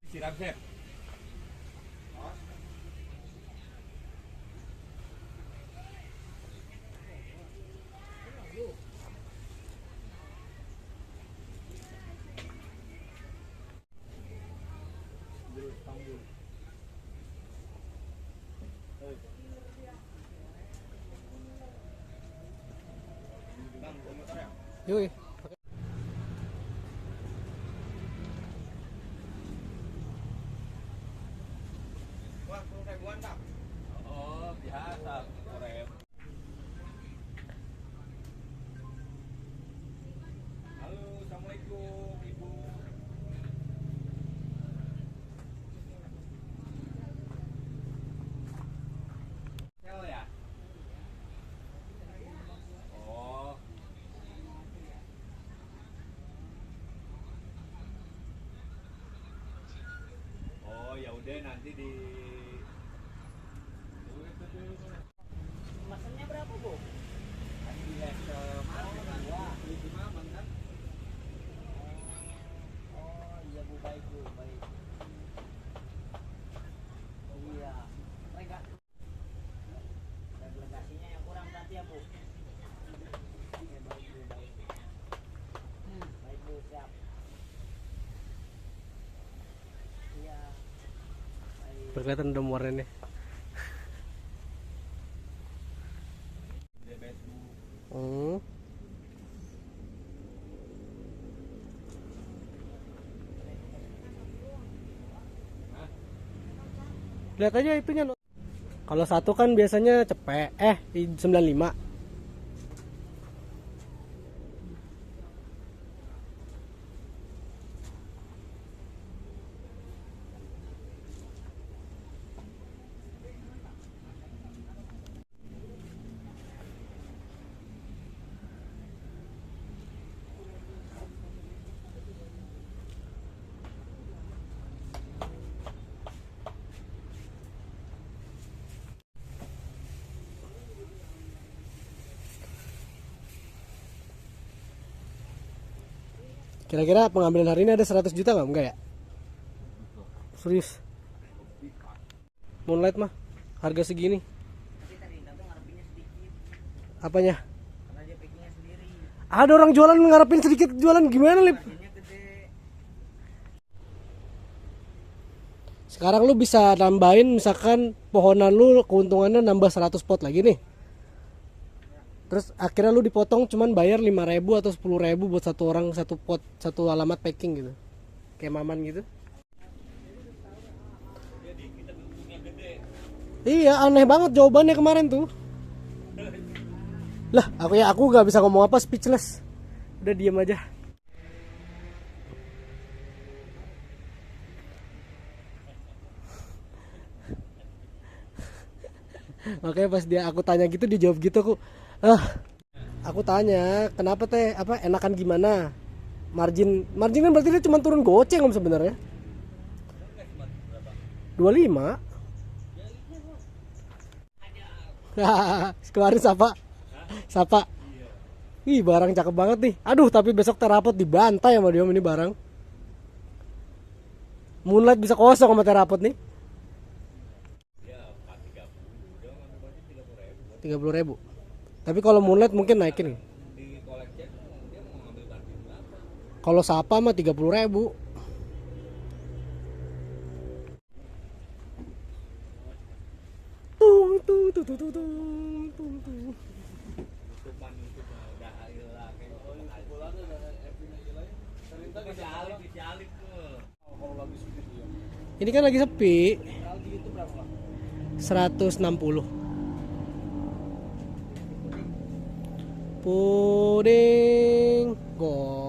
Siram Chef. Yuk. Oh, biasa. Halo, assalamualaikum ibu. Sel ya? Oh. Oh, ya udah nanti di Masannya berapa, Bu? di level mana kan? Di Maman kan? Oh, iya Bu, baik Bu, baik. Iya. Delegasinya yang kurang berarti ya Bu? Iya, baik Bu, baik. Baik Bu, siap. Iya. Baik. Kelihatan udah warnanya. Hmm. Lihat aja itunya. Kalau satu kan biasanya cepet. 95. Kira-kira pengambilan hari ini ada 100 juta nggak? Enggak ya? Serius? Moonlight mah harga segini. Tapi tadi Tante ngarepinnya sedikit. Apanya? Karena dia packingnya sendiri. Ada orang jualan ngarepin sedikit, jualan gimana, Lip? Marginnya gede. Sekarang lu bisa nambahin, misalkan pohonan lu keuntungannya nambah 100 pot lagi nih. Terus akhirnya lu dipotong cuman bayar 5.000 atau 10.000 buat satu orang satu pot, satu alamat packing gitu. Kayak Maman gitu. Iya, aneh banget jawabannya kemarin tuh. Lah, aku nggak bisa ngomong apa, speechless. Udah diem aja. Makanya pas aku tanya gitu dia jawab gitu aku tanya kenapa teh apa enakan gimana, margin kan berarti dia cuma turun goceng om sebenarnya 25. Kemarin sapa ih barang cakep banget nih, aduh tapi besok terapot dibantai sama dia ini barang. Moonlight bisa kosong sama terapot nih. 30.000. Tapi kalau Moonlight mungkin naikin nih. Kalau Sapa mah 30.000. Ini kan lagi sepi. 160. Puding goreng.